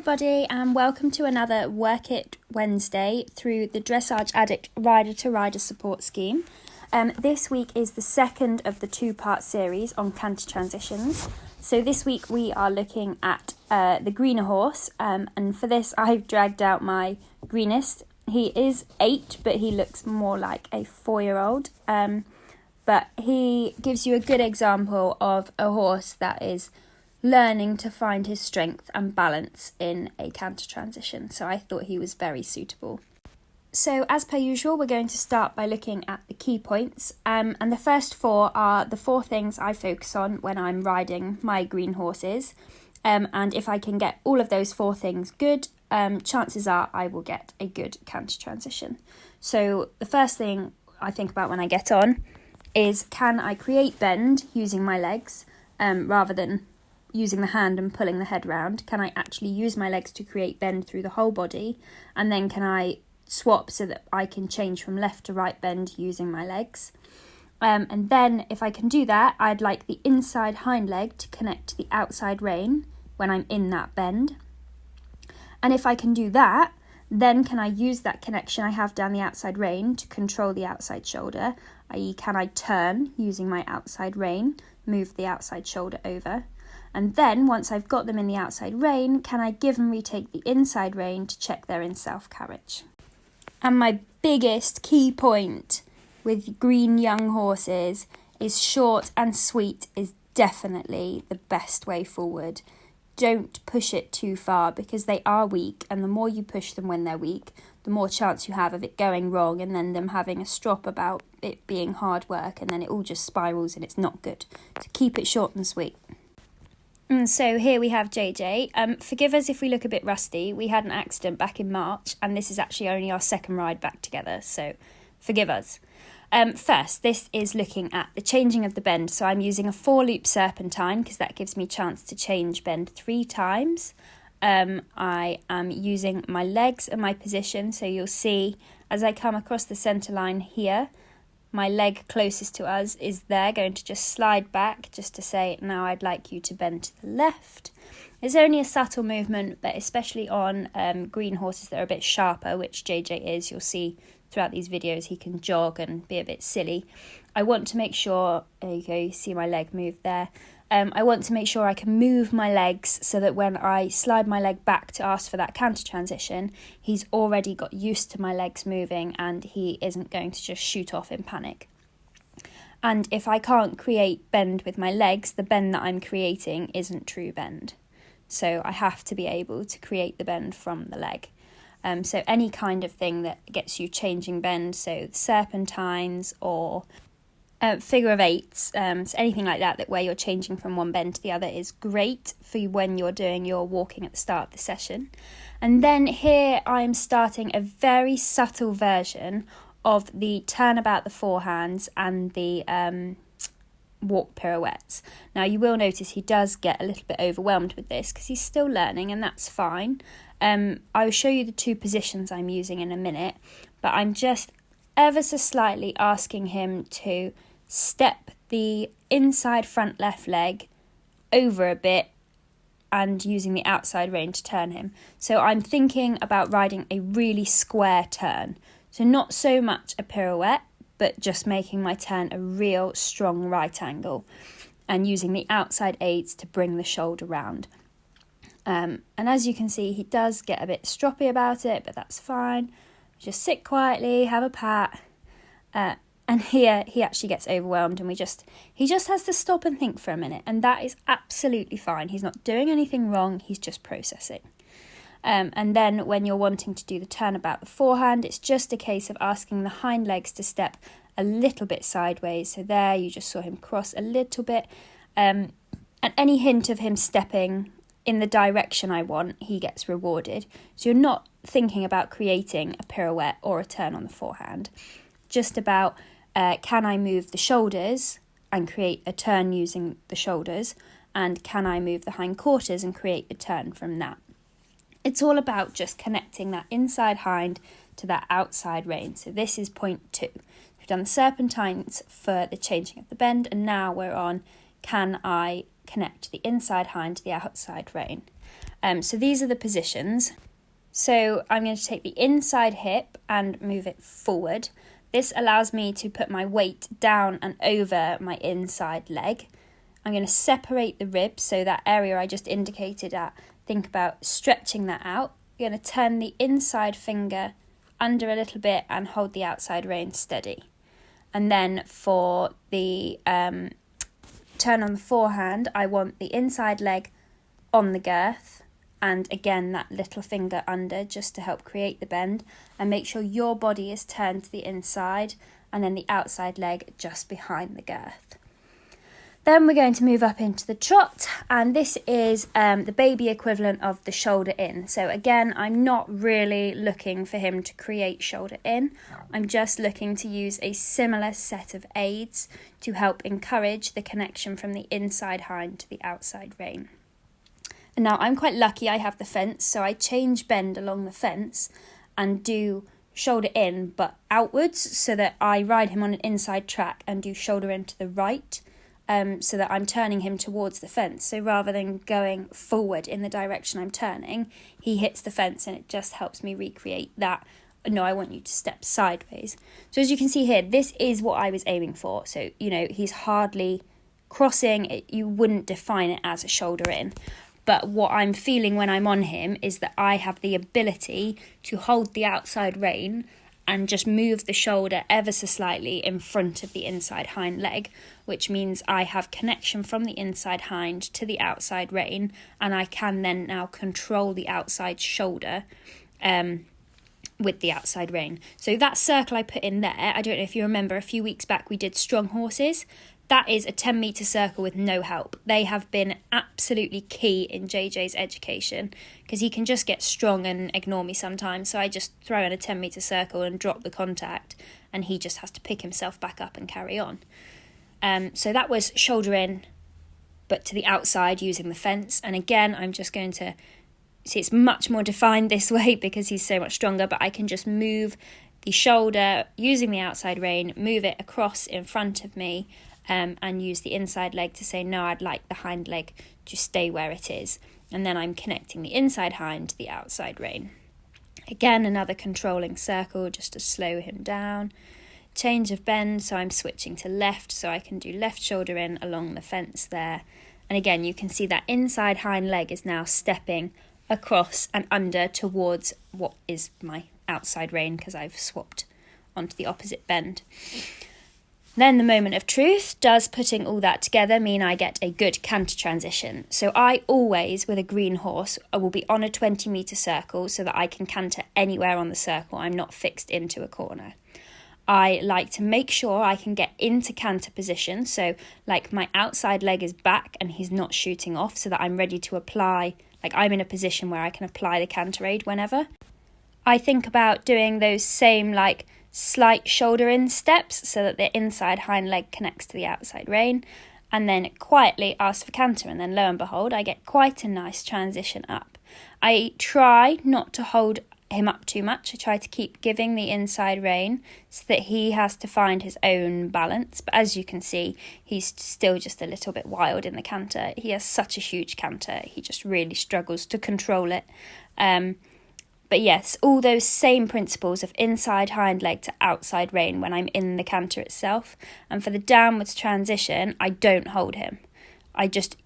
everybody, and welcome to another Work It Wednesday through the Dressage Addict Rider to Rider support scheme. This week is the second of the two-part series on canter transitions. So this week we are looking at the greener horse, and for this I've dragged out my greenest. He is 8, but he looks more like a 4-year-old. But he gives you a good example of a horse that is learning to find his strength and balance in a canter transition. So I thought he was very suitable. So as per usual, we're going to start by looking at the key points. And the first 4 are the 4 things I focus on when I'm riding my green horses. And if I can get all of those 4 things good, chances are I will get a good canter transition. So the first thing I think about when I get on is, can I create bend using my legs rather than using the hand and pulling the head round? Can I actually use my legs to create bend through the whole body? And then can I swap so that I can change from left to right bend using my legs? And then if I can do that, I'd like the inside hind leg to connect to the outside rein when I'm in that bend. And if I can do that, then can I use that connection I have down the outside rein to control the outside shoulder, i.e. can I turn using my outside rein, move the outside shoulder over? And then, once I've got them in the outside rein, can I give and retake the inside rein to check they're in self-carriage? And my biggest key point with green young horses is short and sweet is definitely the best way forward. Don't push it too far because they are weak, and the more you push them when they're weak, the more chance you have of it going wrong and then them having a strop about it being hard work, and then it all just spirals and it's not good. So keep it short and sweet. And so here we have JJ. Forgive us if we look a bit rusty. We had an accident back in March, and this is actually only our second ride back together, so forgive us. First, this is looking at the changing of the bend. So I'm using a 4-loop serpentine because that gives me a chance to change bend 3 times. I am using my legs and my position. So you'll see as I come across the centre line here, my leg closest to us is there, going to just slide back just to say, now I'd like you to bend to the left. It's only a subtle movement, but especially on green horses that are a bit sharper, which JJ is, you'll see throughout these videos he can jog and be a bit silly. I want to make sure, there you go, you see my leg move there. I want to make sure I can move my legs so that when I slide my leg back to ask for that canter transition, he's already got used to my legs moving and he isn't going to just shoot off in panic. And if I can't create bend with my legs, the bend that I'm creating isn't true bend. So I have to be able to create the bend from the leg. So any kind of thing that gets you changing bend, so serpentines or figure of 8s, so anything like that where you're changing from one bend to the other is great for you when you're doing your walking at the start of the session. And then here I'm starting a very subtle version of the turnabout the forehands and the walk pirouettes. Now you will notice he does get a little bit overwhelmed with this because he's still learning, and that's fine. I'll show you the 2 positions I'm using in a minute, but I'm just ever so slightly asking him to step the inside front left leg over a bit and using the outside rein to turn him. So I'm thinking about riding a really square turn. So not so much a pirouette, but just making my turn a real strong right angle and using the outside aids to bring the shoulder round. And as you can see, he does get a bit stroppy about it, but that's fine. Just sit quietly, have a pat. And here he actually gets overwhelmed and he just has to stop and think for a minute. And that is absolutely fine. He's not doing anything wrong. He's just processing. And then when you're wanting to do the turnabout the forehand, it's just a case of asking the hind legs to step a little bit sideways. So there you just saw him cross a little bit. And any hint of him stepping in the direction I want, he gets rewarded. So you're not thinking about creating a pirouette or a turn on the forehand. Just about, can I move the shoulders and create a turn using the shoulders? And can I move the hindquarters and create a turn from that? It's all about just connecting that inside hind to that outside rein. So this is point 2. We've done the serpentines for the changing of the bend, and now we're on, can I connect the inside hind to the outside rein? So these are the positions. So I'm going to take the inside hip and move it forward. This allows me to put my weight down and over my inside leg. I'm going to separate the ribs, so that area I just indicated at, think about stretching that out. You're going to turn the inside finger under a little bit and hold the outside rein steady. And then for the turn on the forehand, I want the inside leg on the girth, and again that little finger under just to help create the bend, and make sure your body is turned to the inside and then the outside leg just behind the girth. Then we're going to move up into the trot, and this is the baby equivalent of the shoulder in. So again, I'm not really looking for him to create shoulder in. I'm just looking to use a similar set of aids to help encourage the connection from the inside hind to the outside rein. And now I'm quite lucky I have the fence, so I change bend along the fence and do shoulder in but outwards, so that I ride him on an inside track and do shoulder in to the right. So that I'm turning him towards the fence. So rather than going forward in the direction I'm turning, he hits the fence, and it just helps me recreate that. No, I want you to step sideways. So as you can see here, this is what I was aiming for. So, he's hardly crossing it. You wouldn't define it as a shoulder in. But what I'm feeling when I'm on him is that I have the ability to hold the outside rein and just move the shoulder ever so slightly in front of the inside hind leg, which means I have connection from the inside hind to the outside rein, and I can then now control the outside shoulder with the outside rein. So that circle I put in there, I don't know if you remember, a few weeks back we did strong horses. That is a 10-metre circle with no help. They have been absolutely key in JJ's education, because he can just get strong and ignore me sometimes. So I just throw in a 10-metre circle and drop the contact, and he just has to pick himself back up and carry on. So that was shoulder in, but to the outside using the fence. And again, I'm just going to see it's much more defined this way because he's so much stronger, but I can just move the shoulder using the outside rein, move it across in front of me, and use the inside leg to say, no, I'd like the hind leg to stay where it is. And then I'm connecting the inside hind to the outside rein. Again, another controlling circle just to slow him down. Change of bend, so I'm switching to left, so I can do left shoulder in along the fence there. And again, you can see that inside hind leg is now stepping across and under towards what is my outside rein, because I've swapped onto the opposite bend. Then the moment of truth. Does putting all that together mean I get a good canter transition? So I always, with a green horse, I will be on a 20-metre circle so that I can canter anywhere on the circle. I'm not fixed into a corner. I like to make sure I can get into canter position, so like my outside leg is back and he's not shooting off, so that I'm ready to apply, like I'm in a position where I can apply the canter aid whenever. I think about doing those same like slight shoulder in steps so that the inside hind leg connects to the outside rein, and then quietly ask for canter, and then lo and behold I get quite a nice transition up. I try not to hold him up too much. I try to keep giving the inside rein so that he has to find his own balance, but as you can see he's still just a little bit wild in the canter. He has such a huge canter, he just really struggles to control it. But yes, all those same principles of inside hind leg to outside rein when I'm in the canter itself. And for the downwards transition, I don't hold him.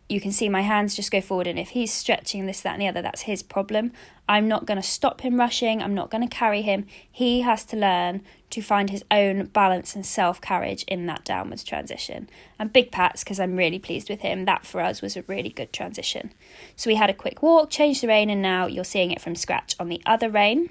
You can see my hands just go forward, and if he's stretching this, that and the other, that's his problem. I'm not going to stop him rushing. I'm not going to carry him. He has to learn to find his own balance and self-carriage in that downwards transition. And big pats, because I'm really pleased with him. That for us was a really good transition. So we had a quick walk, changed the rein, and now you're seeing it from scratch on the other rein.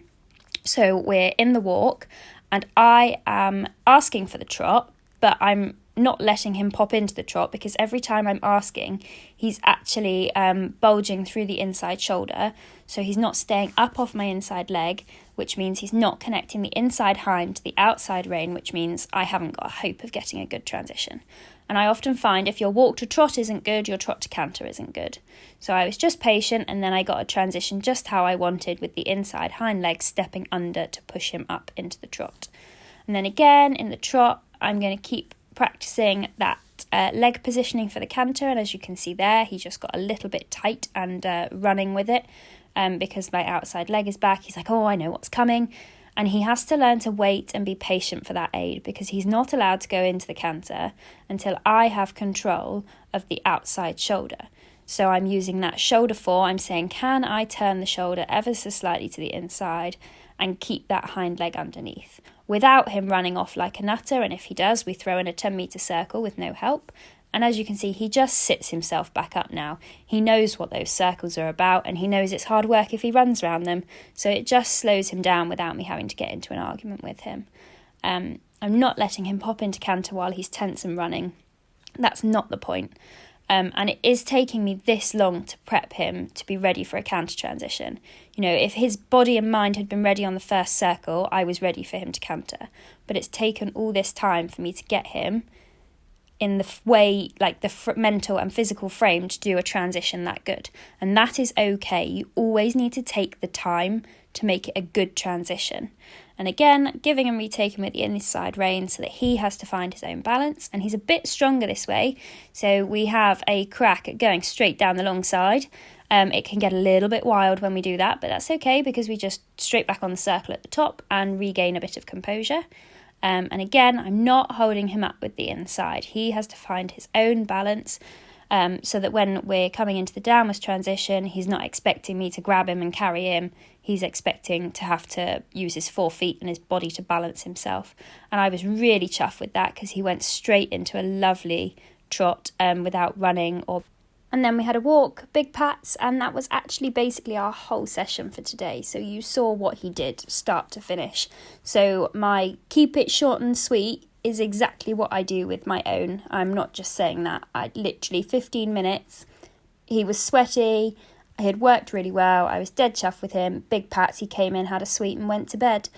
So we're in the walk, and I am asking for the trot, but I'm not letting him pop into the trot, because every time I'm asking, he's actually bulging through the inside shoulder. So he's not staying up off my inside leg, which means he's not connecting the inside hind to the outside rein, which means I haven't got a hope of getting a good transition. And I often find if your walk to trot isn't good, your trot to canter isn't good. So I was just patient, and then I got a transition just how I wanted, with the inside hind leg stepping under to push him up into the trot. And then again in the trot, I'm going to keep practicing that correct leg positioning for the canter, and as you can see there, he just got a little bit tight and running with it because my outside leg is back. He's like, oh, I know what's coming. And he has to learn to wait and be patient for that aid, because he's not allowed to go into the canter until I have control of the outside shoulder. So I'm using that shoulder 4. I'm saying, can I turn the shoulder ever so slightly to the inside and keep that hind leg underneath without him running off like a nutter? And if he does, we throw in a 10-metre circle with no help. And as you can see, he just sits himself back up now. He knows what those circles are about, and he knows it's hard work if he runs around them. So it just slows him down without me having to get into an argument with him. I'm not letting him pop into canter while he's tense and running. That's not the point. And it is taking me this long to prep him to be ready for a canter transition. You know, if his body and mind had been ready on the first circle, I was ready for him to canter. But it's taken all this time for me to get him in the way, like the mental and physical frame to do a transition that good. And that is okay. You always need to take the time to make it a good transition. And again, giving and retaking with the inside rein so that he has to find his own balance. And he's a bit stronger this way. So we have a crack at going straight down the long side. It can get a little bit wild when we do that, but that's okay, because we just straight back on the circle at the top and regain a bit of composure. And again, I'm not holding him up with the inside. He has to find his own balance so that when we're coming into the downwards transition, he's not expecting me to grab him and carry him. He's expecting to have to use his 4 feet and his body to balance himself. And I was really chuffed with that, because he went straight into a lovely trot without running or... And then we had a walk, big pats, and that was actually basically our whole session for today. So you saw what he did start to finish. So my keep it short and sweet is exactly what I do with my own. I'm not just saying that. I literally 15 minutes. He was sweaty. I had worked really well. I was dead chuffed with him. Big pats. He came in, had a sweet and went to bed.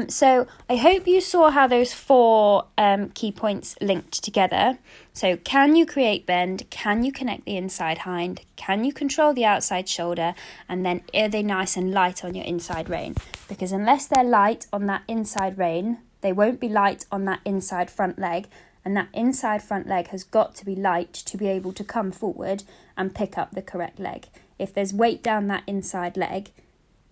So I hope you saw how those 4 key points linked together. So can you create bend? Can you connect the inside hind? Can you control the outside shoulder? And then are they nice and light on your inside rein? Because unless they're light on that inside rein, they won't be light on that inside front leg. And that inside front leg has got to be light to be able to come forward and pick up the correct leg. If there's weight down that inside leg,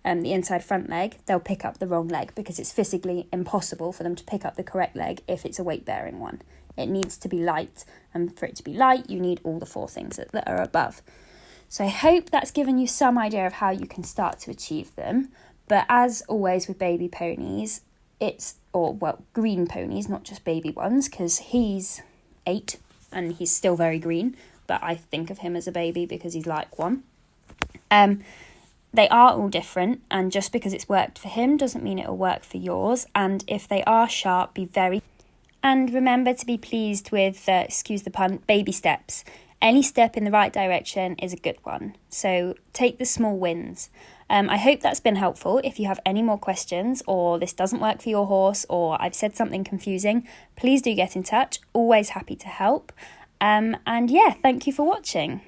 the inside front leg, they'll pick up the wrong leg, because it's physically impossible for them to pick up the correct leg if it's a weight-bearing one. It needs to be light, and for it to be light, you need all the 4 things that are above. So I hope that's given you some idea of how you can start to achieve them. But as always with baby ponies, green ponies, not just baby ones, because he's 8 and he's still very green, but I think of him as a baby because he's like one. They are all different, and just because it's worked for him doesn't mean it'll work for yours. And if they are sharp, be very... And remember to be pleased with, excuse the pun, baby steps. Any step in the right direction is a good one. So take the small wins. I hope that's been helpful. If you have any more questions, or this doesn't work for your horse, or I've said something confusing, please do get in touch. Always happy to help. And yeah, thank you for watching.